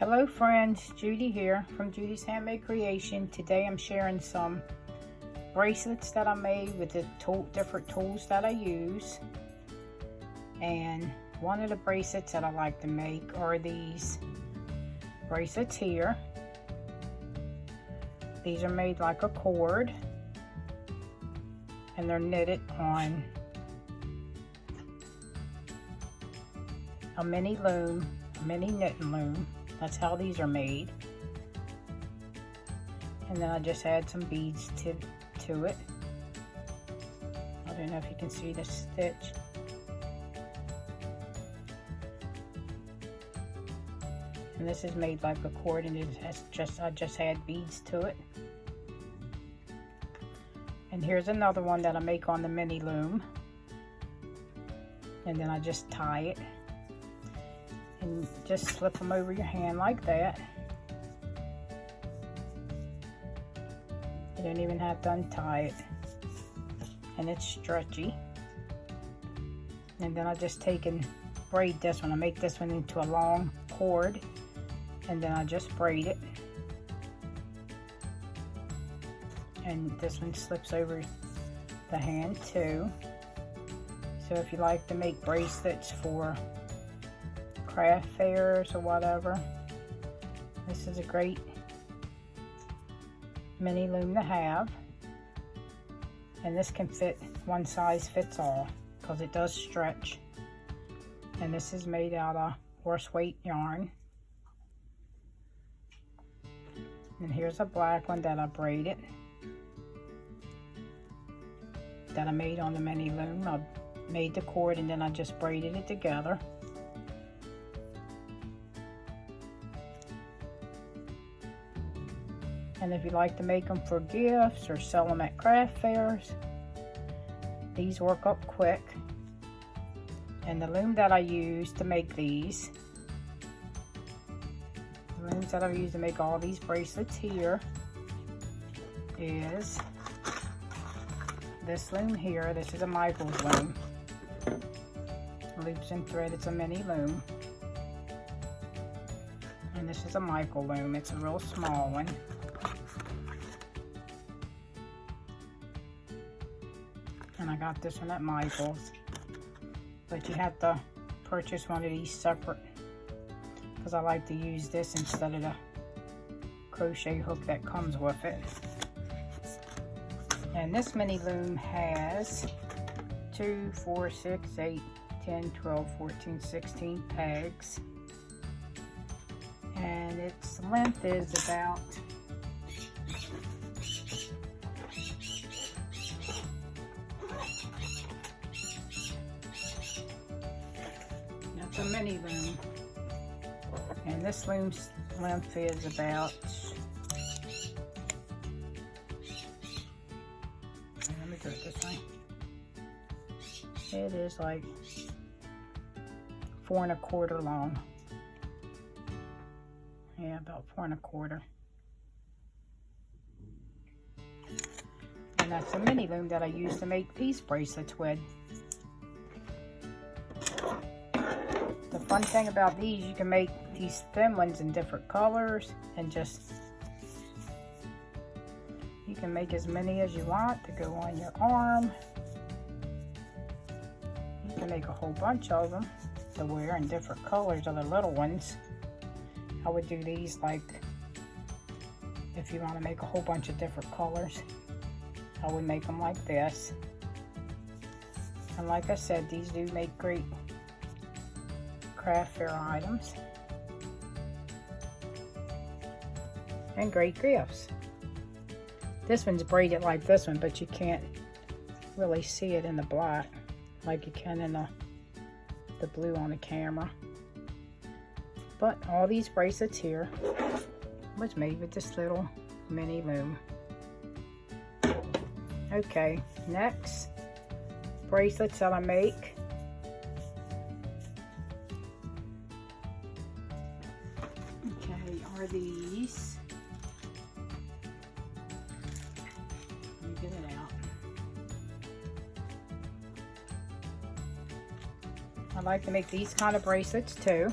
Hello friends, Judy here from Judy's Handmade Creation. Today I'm sharing some bracelets that I made with the different tools that I use. And one of the bracelets that I like to make are these bracelets here. These are made like a cord and they're knitted on a mini loom, a mini knitting loom. That's how these are made. And then I just add some beads to it. I don't know if you can see the stitch. And this is made like a cord, and I just add beads to it. And here's another one that I make on the mini loom. And then I just tie it. And just slip them over your hand like that. You don't even have to untie it. And it's stretchy. And then I just take and braid this one. I make this one into a long cord. And then I just braid it. And this one slips over the hand too. So if you like to make bracelets for craft fairs or whatever, this is a great mini loom to have. And this can fit, one size fits all, because it does stretch. And this is made out of horse weight yarn. And here's a black one that I braided, that I made on the mini loom. I made the cord and then I just braided it together. And if you like to make them for gifts or sell them at craft fairs, these work up quick. And the loom that I use to make these, the looms that I use to make all these bracelets here, is this loom here. This is a Michael's loom. Loops and thread, it's a mini loom. And this is a Michael loom. It's a real small one. And I got this one at Michael's. But you have to purchase one of these separate, because I like to use this instead of the crochet hook that comes with it. And this mini loom has 2, 4, 6, 8, 10, 12, 14, 16 pegs. And its length is about a mini loom, and this loom's length is about, let me do it this way, it is like 4 1/4 long. Yeah, about 4 1/4. And that's a mini loom that I use to make these bracelets with. The fun thing about these, you can make these thin ones in different colors, and just, you can make as many as you want to go on your arm. You can make a whole bunch of them to wear in different colors of the little ones. I would do these like, if you want to make a whole bunch of different colors, I would make them like this. And like I said, these do make great craft fair items and great gifts. This one's braided like this one, but you can't really see it in the black like you can in the blue on the camera. But all these bracelets here was made with this little mini loom. Okay, next bracelets that I make. Are these. Let me get it out. I like to make these kind of bracelets too.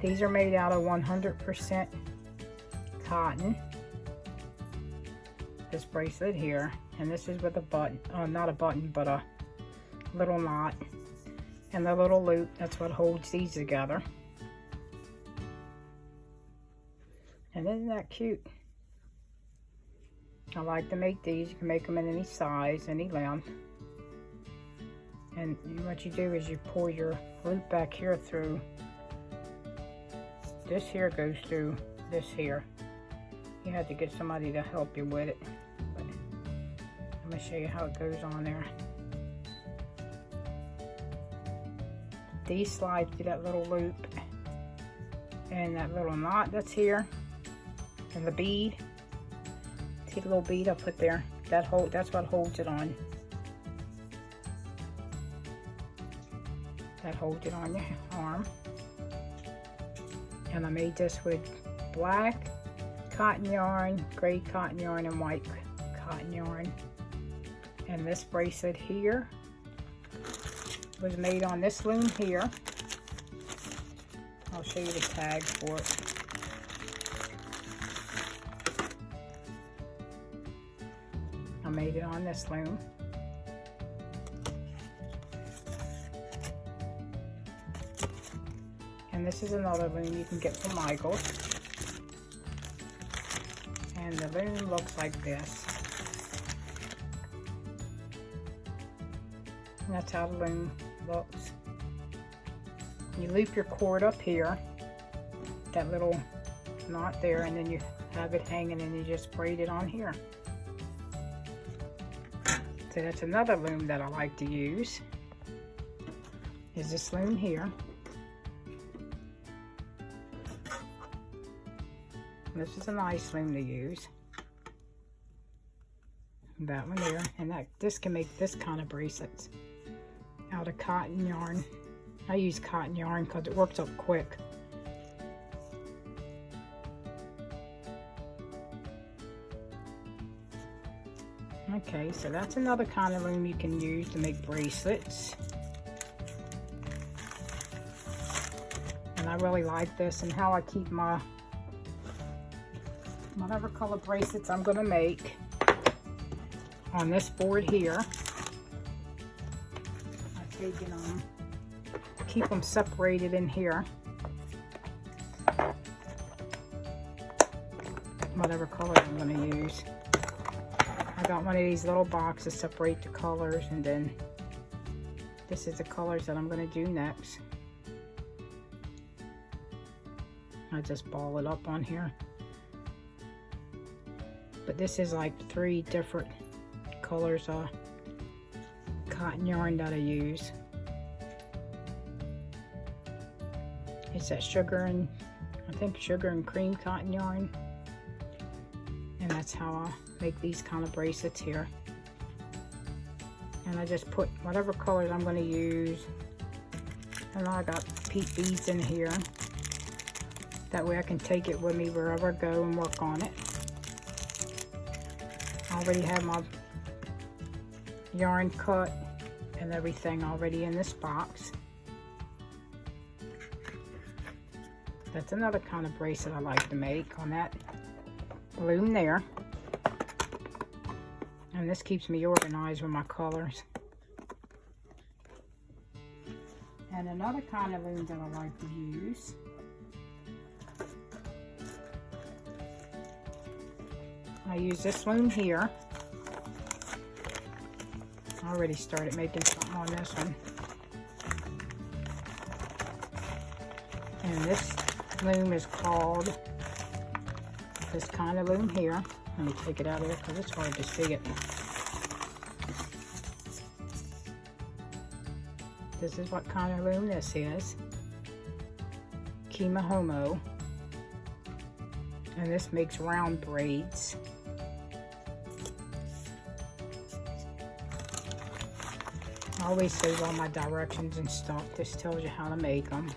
These are made out of 100% cotton. This bracelet here, and this is with a button, not a button, but a little knot, and the little loop, that's what holds these together. And isn't that cute? I like to make these. You can make them in any size, any length. And what you do is you pull your loop back here through. This here goes through this here. You have to get somebody to help you with it. But I'm going to show you how it goes on there. These slide through that little loop and that little knot that's here, and the bead. See the little bead I put there? That's what holds it on. That holds it on your arm. And I made this with black cotton yarn, gray cotton yarn, and white cotton yarn. And this bracelet here was made on this loom here. I'll show you the tag for it. I made it on this loom. And this is another loom you can get from Michael's. And the loom looks like this. And that's how the loom looks. You loop your cord up here, that little knot there, and then you have it hanging and you just braid it on here. So that's another loom that I like to use, is this loom here. This is a nice loom to use. That one there, and this can make this kind of bracelets out of cotton yarn. I use cotton yarn because it works up quick. Okay, so that's another kind of loom you can use to make bracelets. And I really like this, and how I keep my whatever color bracelets I'm going to make on this board here. I take them, keep them separated in here. Whatever color I'm going to use. I got one of these little boxes to separate the colors, and then this is the colors that I'm going to do next. I just ball it up on here. But this is like 3 different colors of cotton yarn that I use. It's that sugar and, I think sugar and cream cotton yarn. And that's how I make these kind of bracelets here. And I just put whatever colors I'm going to use. And I got peat beads in here. That way I can take it with me wherever I go and work on it. I already have my yarn cut and everything already in this box. That's another kind of bracelet I like to make on that loom there. And this keeps me organized with my colors. And another kind of loom that I like to use I use this loom here. I already started making something on this one. And this loom is called this kind of loom here. Let me take it out of there because it's hard to see it. This is what kind of loom this is. Kima Homo. And this makes round braids. I always save all my directions and stuff. This tells you how to make them.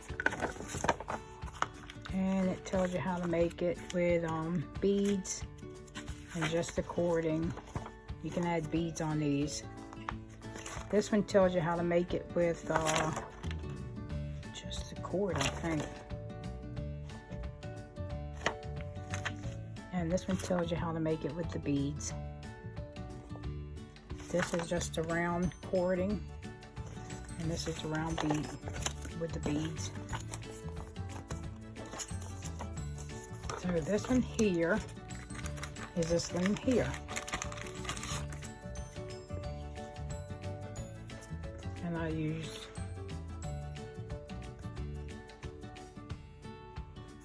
And it tells you how to make it with beads and just the cording. You can add beads on these. This one tells you how to make it with just the cord, I think. And this one tells you how to make it with the beads. This is just a round cording, and this is a round bead with the beads. So this one here is this loom here. And I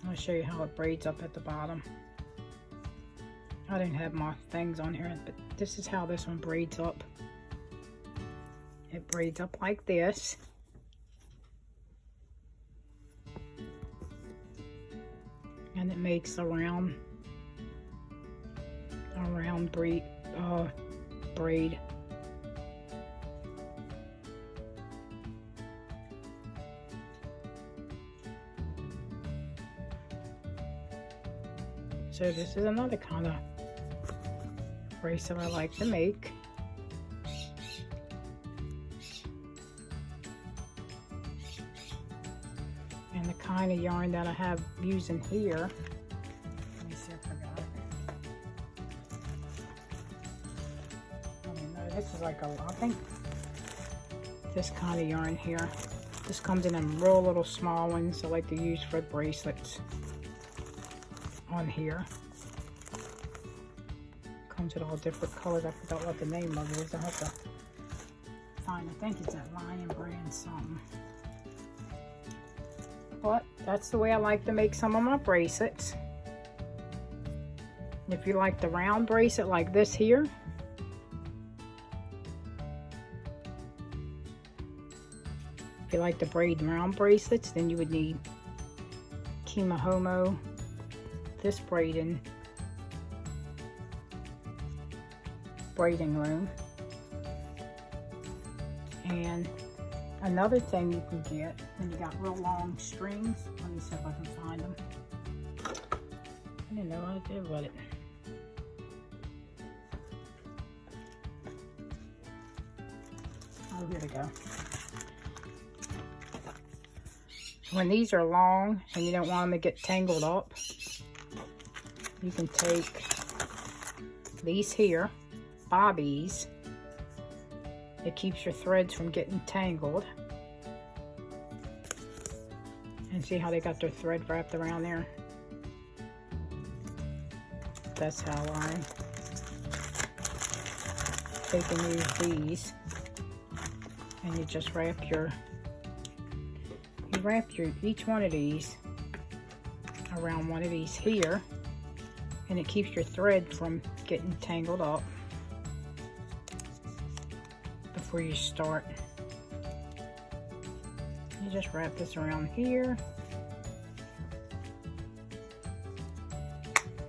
I'll show you how it braids up at the bottom. I didn't have my things on here, but this is how this one braids up. It braids up like this. And it makes a round braid. So this is another kind of bracelet I like to make. And the kind of yarn that I have using here, let me see if I got it. I don't know, this is like I think this kind of yarn here. This comes in real little small ones I like to use for bracelets on here. Comes in all different colors. I forgot what the name of it is. I have to find, I think it's that Lion brand something. But that's the way I like to make some of my bracelets. If you like the round bracelet like this here, if you like the braid round bracelets, then you would need Kimohomo, this braiding loom, and another thing you can get when you got real long strings. Let me see if I can find them. I didn't know what I did with it. Oh, here we go. When these are long and you don't want them to get tangled up, you can take these here, bobbies. It keeps your threads from getting tangled. And see how they got their thread wrapped around there? That's how I take and use these. And you just wrap each one of these around one of these here, and it keeps your thread from getting tangled up before you start. You just wrap this around here,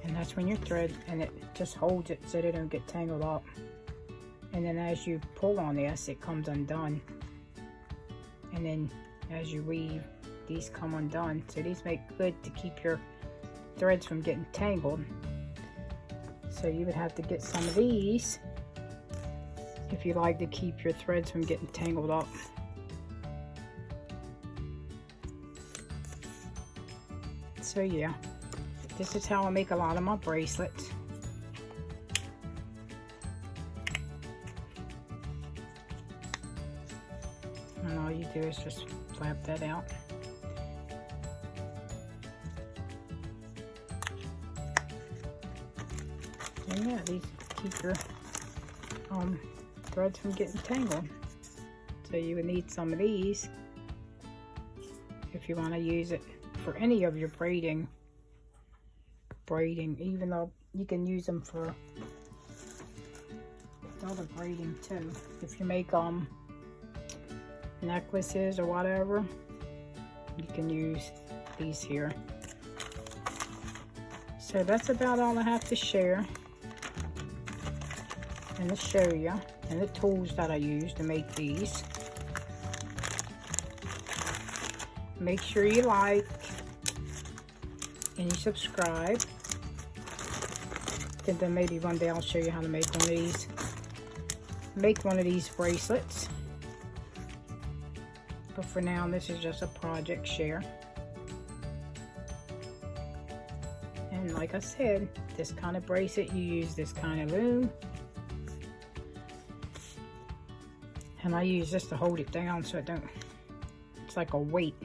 and that's when your thread, and it just holds it so they don't get tangled up. And then as you pull on this, it comes undone, and then as you weave, these come undone. So these make good to keep your threads from getting tangled. So you would have to get some of these if you like to keep your threads from getting tangled up. So yeah, this is how I make a lot of my bracelets. And all you do is just flap that out. And yeah, these keep your threads from getting tangled. So you would need some of these if you want to use it for any of your braiding, even though you can use them for other braiding too. If you make necklaces or whatever, you can use these here. So that's about all I have to share and to show you, and the tools that I use to make these. Make sure you like and you subscribe, and then maybe one day I'll show you how to make one of these bracelets. But for now, this is just a project share. And And like I said, this kind of bracelet, you use this kind of loom. And I use this to hold it down so it don't, it's like a weight.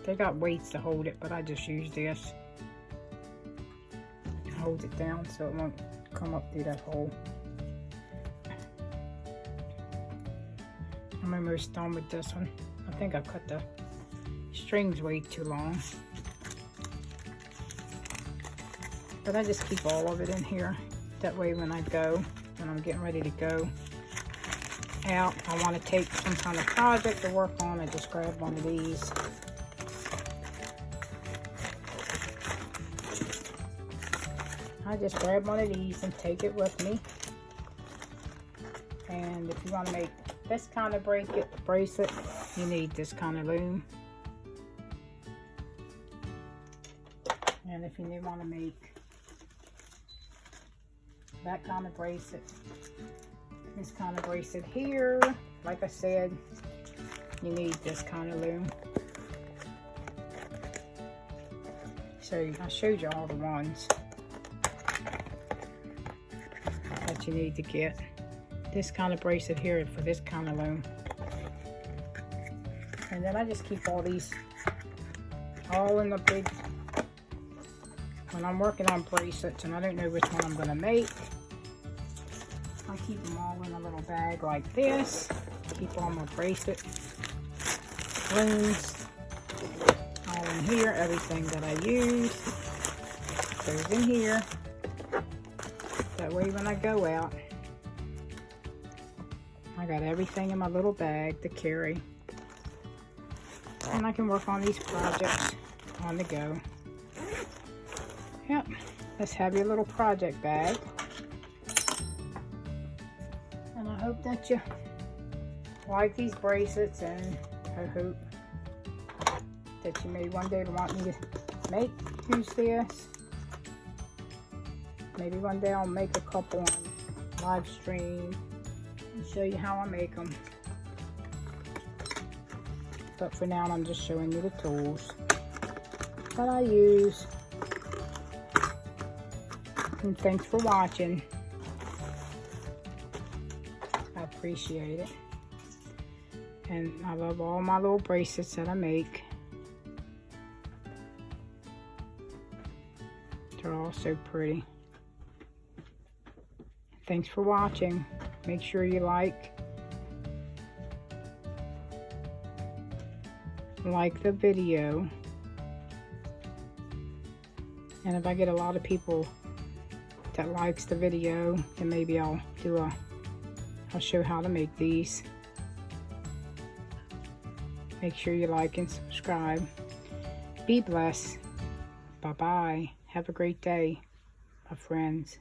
They got weights to hold it, but I just use this. Hold it down so it won't come up through that hole. I'm almost done with this one. I think I cut the strings way too long. But I just keep all of it in here. That way when I go, when I'm getting ready to go out, I want to take some kind of project to work on, I just grab one of these. I just grab one of these and take it with me. And if you want to make this kind of bracelet, you need this kind of loom. And if you want to make that kind of bracelet, this kind of bracelet here, like I said, you need this kind of loom. So I showed you all the ones that you need to get. This kind of bracelet here for this kind of loom. And then I just keep all these all in the big, when I'm working on bracelets and I don't know which one I'm going to make, I keep them all in a little bag like this. Keep all my bracelet looms all in here. Everything that I use goes in here. That way when I go out, I got everything in my little bag to carry. And I can work on these projects on the go. Yep, let's have your little project bag. And I hope that you like these bracelets, and I hope that you may one day want me to use this. Maybe one day I'll make a couple on live stream and show you how I make them. But for now, I'm just showing you the tools that I use. And thanks for watching. I appreciate it. And I love all my little bracelets that I make. They're all so pretty. Thanks for watching. Make sure you like the video. And if I get a lot of people that likes the video, then maybe I'll show how to make these. Make sure you like and subscribe. Be blessed. Bye-bye. Have a great day, my friends.